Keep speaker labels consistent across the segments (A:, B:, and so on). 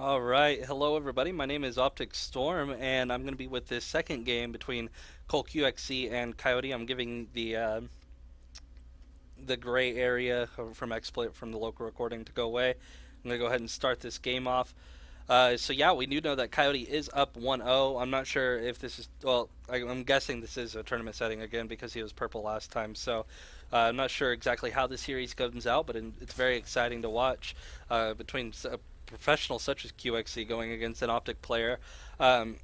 A: All right, hello everybody. My name is OpTiKCoyote, and I'm going to be with this second game between coLqxc and Coyote. I'm giving the gray area from XSplit from the local recording to go away. I'm going to go ahead and start this game off. So yeah, we do know that Coyote is up 1-0. I'm not sure if this is I'm guessing this is a tournament setting again because he was purple last time. So I'm not sure exactly how the series comes out, but it's very exciting to watch between a professional such as QXC going against an Optic player. Um,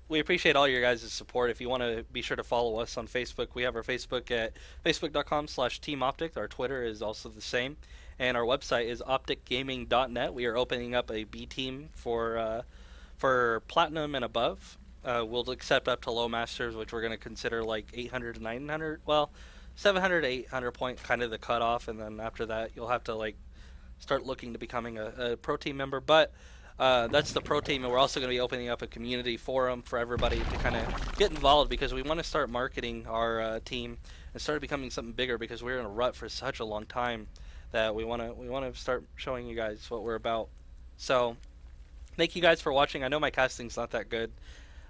A: we appreciate all your guys' support. If you want to be sure to follow us on Facebook, we have our Facebook at facebook.com/teamoptic. Our Twitter is also the same. And our website is opticgaming.net. We are opening up a B team for platinum and above. We'll accept up to low masters, which we're going to consider like 800 to 900. Well, 700 to 800 point kind of the cutoff, and then after that you'll have to like start looking to becoming a pro team member. But that's the pro team, and we're also going to be opening up a community forum for everybody to kind of get involved because we want to start marketing our team and start becoming something bigger because we were in a rut for such a long time that we want to start showing you guys what we're about. So thank you guys for watching. I know my casting's not that good.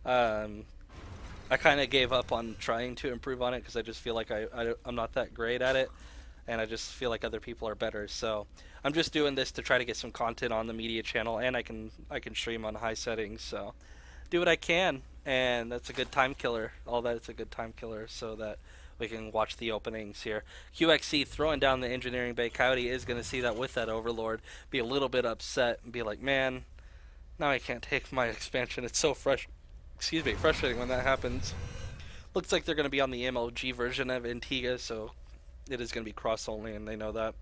A: I kind of gave up on trying to improve on it because I just feel like I'm not that great at it, and I just feel like other people are better. So I'm just doing this to try to get some content on the media channel, and I can stream on high settings. So do what I can, and that's a good time killer. All that, it's a good time killer, so that we can watch the openings here. QXC throwing down the engineering bay. Coyote is going to see that with that overlord, be a little bit upset, and be like, man, now I can't take my expansion. It's so frustrating when that happens. Looks like they're going to be on the MLG version of Antigua, so it is going to be cross only, and they know that.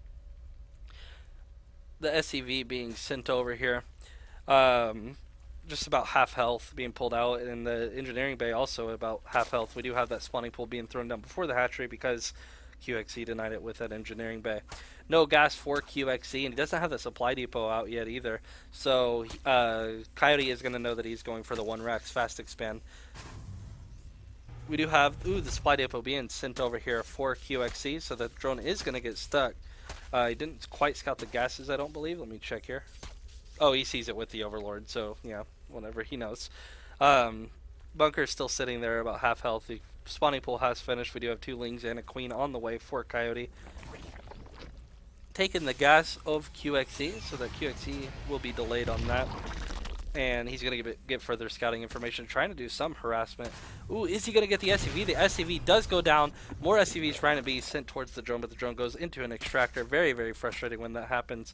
A: The SCV being sent over here. Just about half health being pulled out, and the engineering bay also about half health. We do have that spawning pool being thrown down before the hatchery because QXC denied it with that engineering bay. No gas for QXC, and he doesn't have the supply depot out yet either. So Coyote is going to know that he's going for the 1-Rex fast expand. We do have the supply depot being sent over here for QXC, so the drone is going to get stuck. He didn't quite scout the gases, I don't believe. Let me check here. Oh, he sees it with the overlord, so yeah, whatever, he knows. Bunker is still sitting there about half health. The spawning pool has finished. We do have 2 lings and a queen on the way for Coyote. Taking the gas of QXC, so that QXC will be delayed on that. And he's going to get further scouting information, trying to do some harassment. Ooh, is he going to get the SCV? The SCV does go down. More SCVs trying to be sent towards the drone, but the drone goes into an extractor. Very, very frustrating when that happens.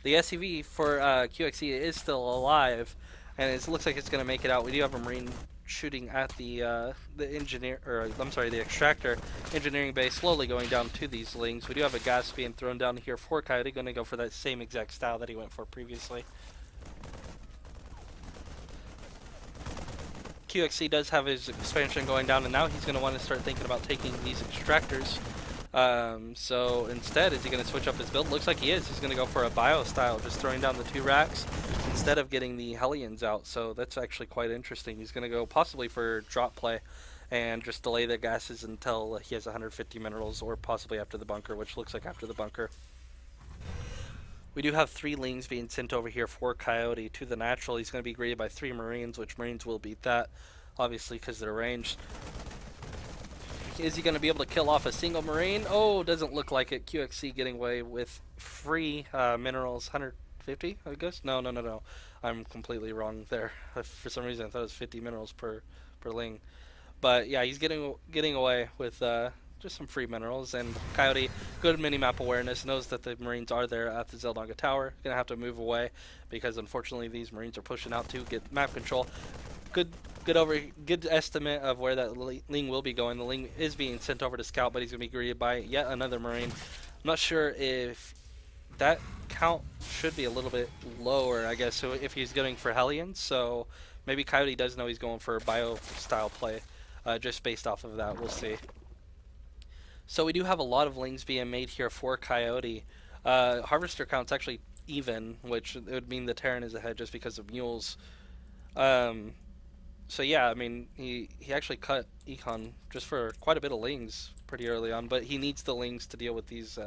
A: The SCV for QXC is still alive, and it looks like it's going to make it out. We do have a Marine shooting at the extractor engineering base, slowly going down to these lings. We do have a gas being thrown down here for Coyote, going to go for that same exact style that he went for previously. QXC does have his expansion going down, and now he's going to want to start thinking about taking these extractors. So instead, is he going to switch up his build? Looks like he is. He's going to go for a bio style, just throwing down the 2 racks instead of getting the Hellions out. So that's actually quite interesting. He's going to go possibly for drop play and just delay the gases until he has 150 minerals, or possibly after the bunker, which looks like after the bunker. We do have 3 lings being sent over here for Coyote to the natural. He's going to be greeted by 3 Marines, which Marines will beat that, obviously, because they're ranged. Is he going to be able to kill off a single Marine? Oh, doesn't look like it. QXC getting away with free minerals. 150, I guess? No. I'm completely wrong there. For some reason, I thought it was 50 minerals per ling. But yeah, he's getting away with just some free minerals, and Coyote, good mini-map awareness, knows that the Marines are there at the Zeldonga Tower. Gonna have to move away because unfortunately these Marines are pushing out to get map control. Good estimate of where that Ling will be going. The Ling is being sent over to scout, but he's gonna be greeted by yet another Marine. I'm not sure if that count should be a little bit lower, I guess, so if he's going for Hellions, so maybe Coyote does know he's going for a bio style play, just based off of that. We'll see. So we do have a lot of lings being made here for Coyote. Harvester count's actually even, which it would mean the Terran is ahead just because of mules. So yeah, I mean, he actually cut Econ just for quite a bit of lings pretty early on, but he needs the lings to deal with these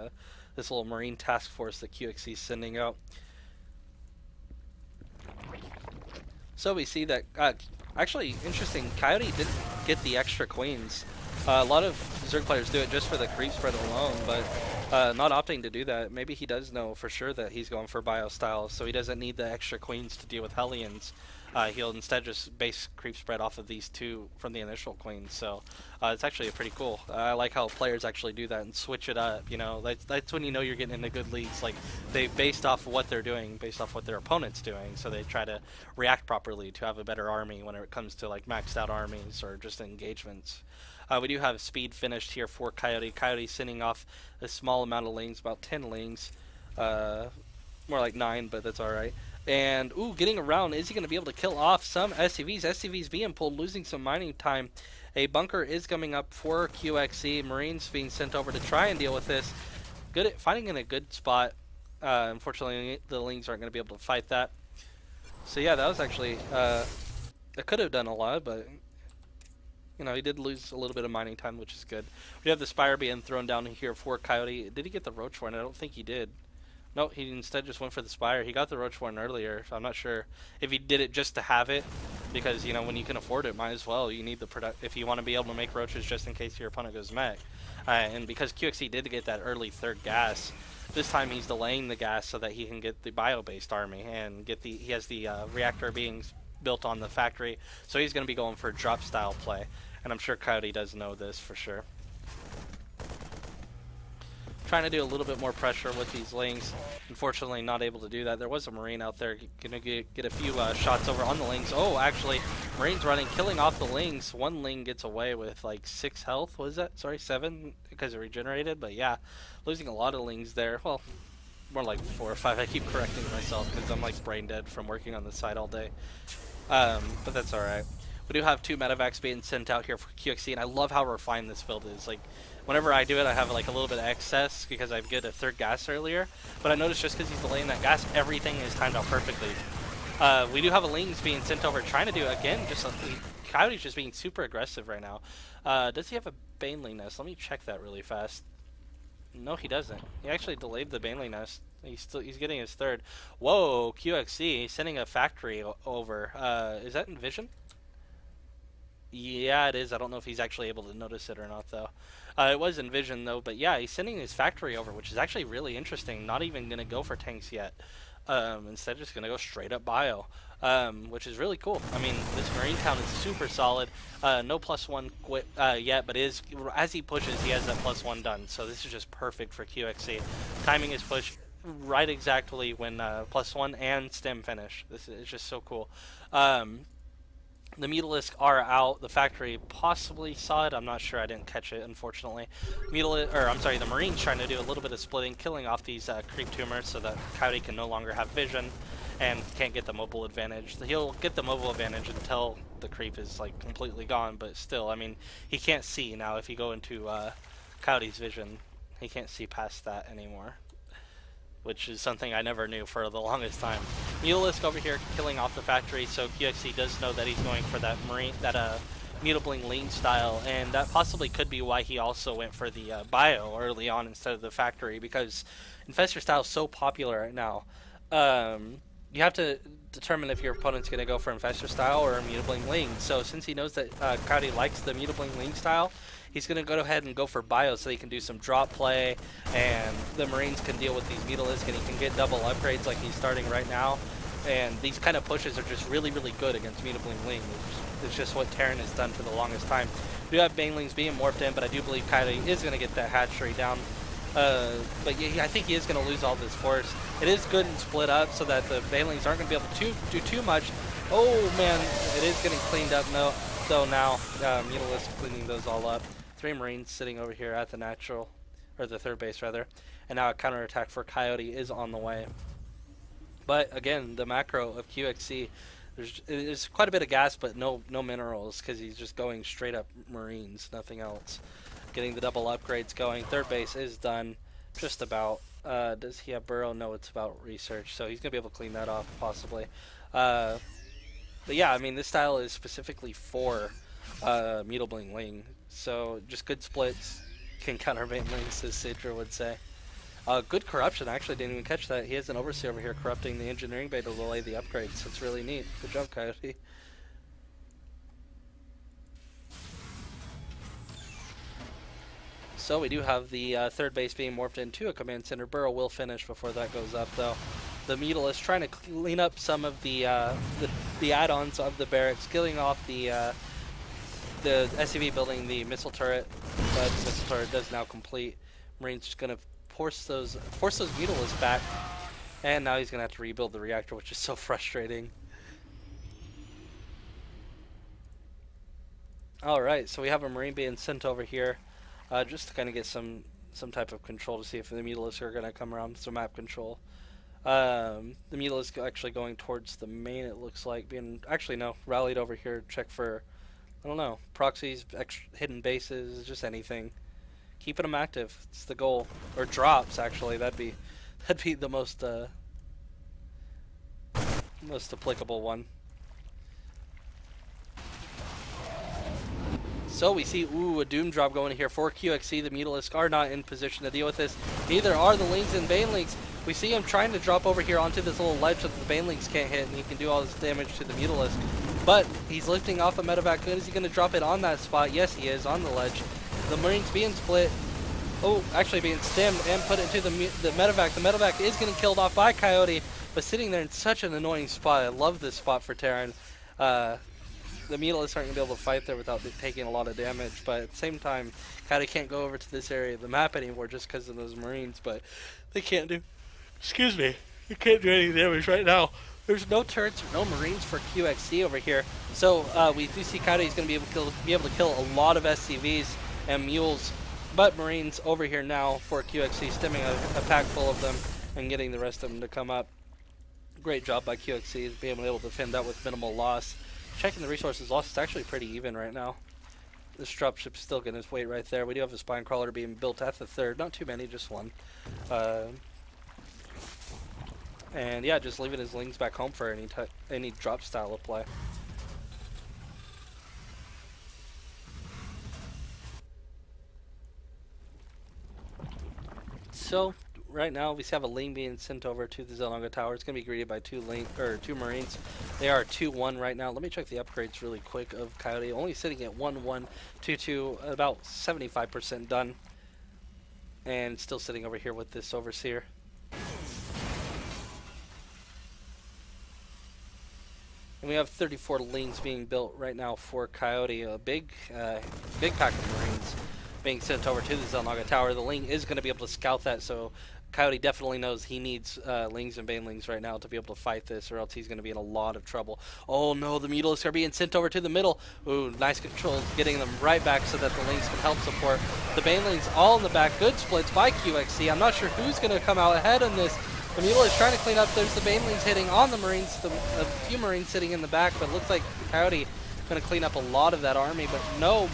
A: this little Marine task force that QXC is sending out. So we see that, actually, interesting, Coyote didn't get the extra queens. A lot of Zerg players do it just for the creep spread alone, but not opting to do that. Maybe he does know for sure that he's going for bio style, so he doesn't need the extra queens to deal with Hellions. He'll instead just base creep spread off of these two from the initial queens. So it's actually pretty cool. I like how players actually do that and switch it up. You know, that's when you know you're getting into good leagues. Like they based off what they're doing, based off what their opponent's doing. So they try to react properly to have a better army when it comes to like maxed out armies or just engagements. We do have speed finished here for Coyote. Coyote sending off a small amount of lings, about 10 lings. More like 9, but that's alright. And, ooh, getting around. Is he going to be able to kill off some SCVs? SCVs being pulled, losing some mining time. A bunker is coming up for QXC. Marines being sent over to try and deal with this. Good at finding in a good spot. Unfortunately, the lings aren't going to be able to fight that. So, yeah, that was actually... it could have done a lot, but... You know, he did lose a little bit of mining time, which is good. We have the Spire being thrown down here for Coyote. Did he get the Roach Warren? I don't think he did. No, he instead just went for the Spire. He got the Roach Warren earlier, so I'm not sure if he did it just to have it. Because, you know, when you can afford it, might as well. You need the if you want to be able to make Roaches just in case your opponent goes mech. And because QXC did get that early third gas, this time he's delaying the gas so that he can get the bio-based army and get the... He has the reactor being built on the factory, so he's going to be going for a drop style play. And I'm sure Coyote does know this for sure. Trying to do a little bit more pressure with these lings. Unfortunately, not able to do that. There was a Marine out there. Gonna get a few shots over on the lings. Oh, actually, Marine's running, killing off the lings. One ling gets away with like 6 health. Was that? Sorry, 7 because it regenerated. But yeah, losing a lot of lings there. Well, more like 4 or 5. I keep correcting myself because I'm like brain dead from working on the side all day. But that's all right. We do have 2 medevacs being sent out here for QXC, and I love how refined this build is. Like, whenever I do it, I have like a little bit of excess because I get a third gas earlier. But I noticed just because he's delaying that gas, everything is timed out perfectly. We do have a lings being sent over, trying to do again. Just Coyote's just being super aggressive right now. Does he have a Baneling Nest? Let me check that really fast. No, he doesn't. He actually delayed the Baneling Nest. He's getting his third. Whoa, QXC sending a factory over. Is that in vision? Yeah, it is. I don't know if he's actually able to notice it or not, though. It was in vision, though. But yeah, he's sending his factory over, which is actually really interesting. Not even going to go for tanks yet. Instead, just going to go straight up bio, which is really cool. I mean, this Marine town is super solid. No +1 quit yet, but as he pushes, he has that +1 done. So this is just perfect for QXC. Timing his push right exactly when +1 and stem finish. This is just so cool. The Mutalisks are out. The factory possibly saw it. I'm not sure. I didn't catch it, unfortunately. The Marine's trying to do a little bit of splitting, killing off these creep tumors so that Coyote can no longer have vision and can't get the mobile advantage. He'll get the mobile advantage until the creep is like completely gone, but still, I mean, he can't see now. If you go into Coyote's vision, he can't see past that anymore, which is something I never knew for the longest time. Mutalisk over here killing off the factory, so QXC does know that he's going for that Mutabling lean style, and that possibly could be why he also went for the bio early on instead of the factory, because Infestor style is so popular right now. You have to determine if your opponent's going to go for Infestor style or a Mutabling lean. So since he knows that Coyote likes the Mutabling lean style, he's going to go ahead and go for bio so he can do some drop play, and the Marines can deal with these Mutalisks, and he can get double upgrades like he's starting right now. And these kind of pushes are just really, really good against Mutabling Ling. It's just what Terran has done for the longest time. We do have Banelings being morphed in, but I do believe Coyote is going to get that hatchery down. But yeah, I think he is going to lose all this force. It is good and split up so that the Banelings aren't going to be able to do too much. Oh man, it is getting cleaned up now. So now, Mutalisk cleaning those all up. 3 Marines sitting over here at the natural, or the third base rather, and now a counterattack for Coyote is on the way. But again, the macro of QXC, there's quite a bit of gas, but no minerals, because he's just going straight up Marines, nothing else. Getting the double upgrades going. Third base is done, just about. Does he have burrow? No, it's about research, so he's gonna be able to clean that off possibly. But yeah, I mean, this style is specifically for Mutabling Ling. So just good splits can counter Banelings, as Sidra would say. Good corruption. I actually didn't even catch that. He has an overseer over here corrupting the engineering bay to delay the upgrades. It's really neat. Good job, Coyote. So we do have the third base being morphed into a command center. Burrow will finish before that goes up, though. The Mutalist trying to clean up some of the add-ons of the barracks, killing off the SCV building the missile turret, but the missile turret does now complete. Marine's just gonna force those Mutalists back, and now he's gonna have to rebuild the reactor, which is so frustrating. All right, so we have a Marine being sent over here, just to kind of get some type of control to see if the Mutalisks are gonna come around. So map control. The Mutalisk actually going towards the main. It looks like being rallied over here. Check for, I don't know, proxies, hidden bases, just anything. Keeping them active. It's the goal. Or drops, actually. That'd be the most applicable one. So we see, a Doom drop going here for QXC. The Mutalisks are not in position to deal with this. Neither are the Lings and Banelings. We see him trying to drop over here onto this little ledge that the Banelings can't hit, and he can do all this damage to the Mutalisk. But he's lifting off a medevac. Is he going to drop it on that spot? Yes, he is, on the ledge. The Marines being split. Oh, actually being stemmed and put into the medevac. The medevac is getting killed off by Coyote, but sitting there in such an annoying spot. I love this spot for Terran. The Mutalisks aren't going to be able to fight there without taking a lot of damage, but at the same time, Coyote can't go over to this area of the map anymore just because of those Marines, but they can't do... Excuse me. You can't do any damage right now. There's no turrets or no Marines for QXC over here, so we do see Coyote is going to be able to kill a lot of SCVs and mules, but Marines over here now for QXC, stemming a pack full of them and getting the rest of them to come up. Great job by QXC being able to defend that with minimal loss. Checking the resources lost, it's actually pretty even right now. This dropship's still getting its weight right there. We do have a spine crawler being built at the third. Not too many, just one. And yeah, just leaving his Lings back home for any drop style of play. So right now we have a Ling being sent over to the Zelonga Tower. It's going to be greeted by two Marines. They are 2-1 right now. Let me check the upgrades really quick of Coyote. Only sitting at 1-1, 2-2, about 75% done. And still sitting over here with this Overseer. And we have 34 Lings being built right now for Coyote. A big pack of Marines being sent over to the Zelonga Tower. The Ling is going to be able to scout that, so Coyote definitely knows he needs Lings and Banelings right now to be able to fight this, or else he's going to be in a lot of trouble. Oh no, the Mutalisks are being sent over to the middle. Ooh, nice controls, getting them right back so that the Lings can help support. The Banelings all in the back. Good splits by QXC. I'm not sure who's going to come out ahead on this. The Mutalisks trying to clean up. There's the Banelings hitting on the Marines. A few Marines sitting in the back, but it looks like Coyote going to clean up a lot of that army. But no,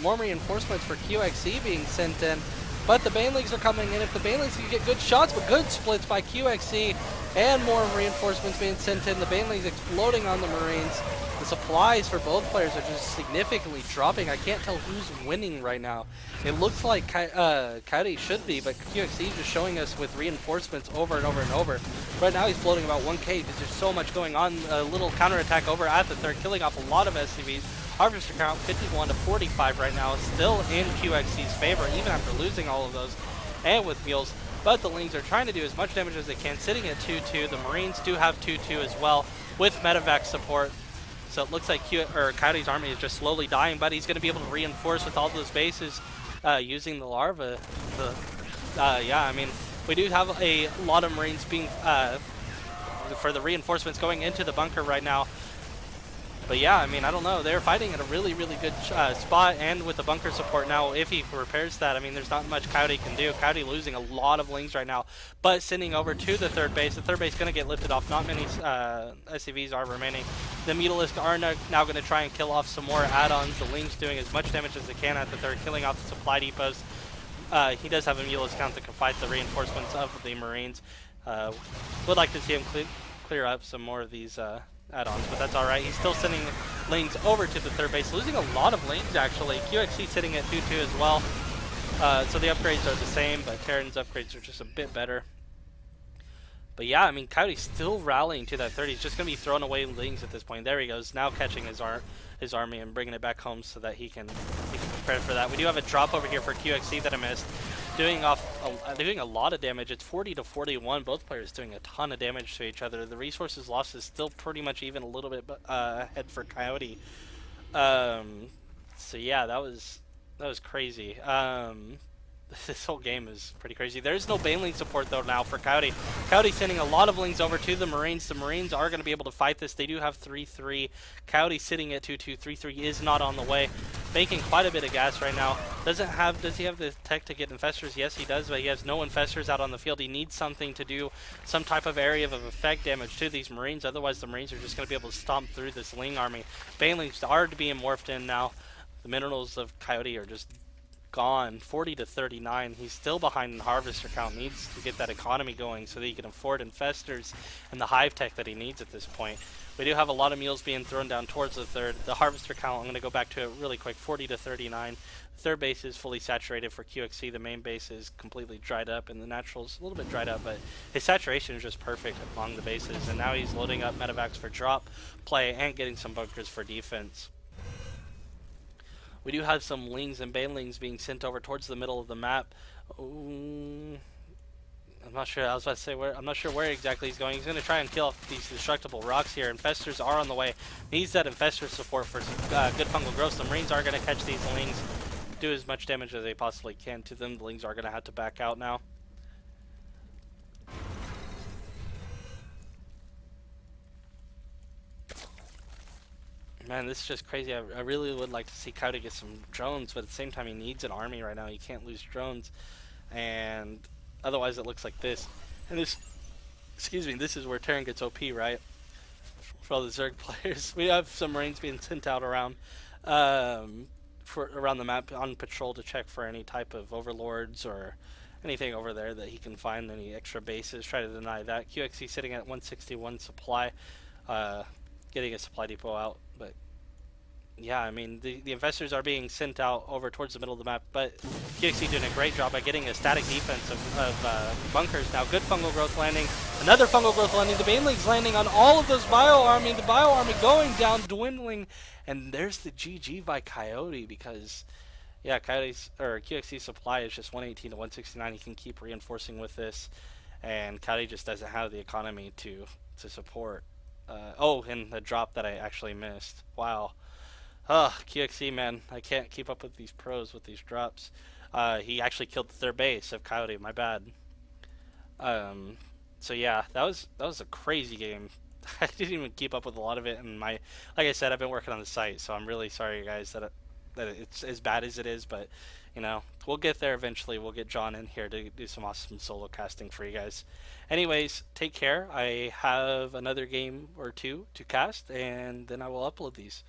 A: more reinforcements for QXC being sent in. But the Banelings are coming in. If the Banelings can get good shots, but good splits by QXC, and more reinforcements being sent in. The Banelings exploding on the Marines. The supplies for both players are just significantly dropping. I can't tell who's winning right now. It looks like Coyote should be, but QXC is just showing us with reinforcements over and over and over. Right now he's floating about 1k because there's so much going on. A little counterattack over at the third, killing off a lot of SCVs. Harvester count 51 to 45 right now, still in QXC's favor, even after losing all of those, and with mules. But the Lings are trying to do as much damage as they can, sitting at 2-2. The Marines do have 2-2 as well, with medevac support. So it looks like Coyote's army is just slowly dying, but he's going to be able to reinforce with all those bases using the larva. Yeah, I mean, we do have a lot of Marines being for the reinforcements going into the bunker right now. But yeah, I mean, I don't know. They're fighting at a really, really good spot, and with the bunker support now, if he repairs that, I mean, there's not much Coyote can do. Coyote losing a lot of Lings right now, but sending over to the third base. The third base is going to get lifted off. Not many SCVs are remaining. The Mutalisks are now going to try and kill off some more add-ons. The Lings doing as much damage as they can at the third, killing off the supply depots. He does have a Mutalisk count that can fight the reinforcements of the Marines. Would like to see him clear up some more of these add-ons, but that's alright. He's still sending Lings over to the third base, losing a lot of Lings actually. QXC sitting at 2-2 as well. So the upgrades are the same, but Terran's upgrades are just a bit better. But yeah, I mean, Coyote's still rallying to that 30. He's just going to be throwing away Lings at this point. There he goes, now catching his army and bringing it back home so that he can prepare for that. We do have a drop over here for QXC that I missed. Doing a lot of damage. It's 40 to 41. Both players doing a ton of damage to each other. The resources lost is still pretty much even, a little bit ahead for Coyote. So yeah, that was crazy. This whole game is pretty crazy. There's no Baneling support though now for Coyote. Coyote sending a lot of Lings over to the Marines. The Marines are going to be able to fight this. They do have 3-3. Coyote sitting at 2-2. 3-3 is not on the way. Banking quite a bit of gas right now. Does he have the tech to get Infestors? Yes, he does, but he has no Infestors out on the field. He needs something to do some type of area of effect damage to these Marines. Otherwise, the Marines are just going to be able to stomp through this Ling army. Banelings are being morphed in now. The minerals of Coyote are just gone. 40 to 39. He's still behind in harvester count. Needs to get that economy going so that he can afford Infestors and the hive tech that he needs at this point. We do have a lot of mules being thrown down towards the third. The harvester count, I'm going to go back to it really quick, 40 to 39. The third base is fully saturated for QXC. The main base is completely dried up, and the natural's a little bit dried up, but his saturation is just perfect along the bases. And now he's loading up medevacs for drop play and getting some bunkers for defense. We do have some Lings and Banelings being sent over towards the middle of the map. I'm not sure. I was about to say where. I'm not sure where exactly he's going. He's going to try and kill off these destructible rocks here. Infestors are on the way. Needs that Infestor support for good fungal growth. The Marines are going to catch these Lings, do as much damage as they possibly can to them. The Lings are going to have to back out now. Man, this is just crazy. I really would like to see Coyote get some drones, but at the same time he needs an army right now. He can't lose drones, and otherwise it looks like this. And this, excuse me, this is where Terran gets OP, right? For all the Zerg players. We have some Marines being sent out around around the map on patrol to check for any type of overlords or anything over there that he can find, any extra bases. Try to deny that. QXC sitting at 161 supply, getting a supply depot out. But yeah, I mean, the Infestors are being sent out over towards the middle of the map, but QXC doing a great job by getting a static defense of bunkers. Now, good fungal growth landing, another fungal growth landing, the Banelings landing on all of those bio army, the bio army going down, dwindling, and there's the GG by Coyote, because yeah, QXC supply is just 118 to 169. He can keep reinforcing with this, and Coyote just doesn't have the economy to support. Oh, and the drop that I actually missed. Wow. QXC, man. I can't keep up with these pros with these drops. He actually killed the third base of Coyote. My bad. So yeah, that was a crazy game. I didn't even keep up with a lot of it, and like I said, I've been working on the site, so I'm really sorry, guys, that it's as bad as it is, but you know, we'll get there eventually. We'll get John in here to do some awesome solo casting for you guys. Anyways, take care. I have another game or two to cast, and then I will upload these.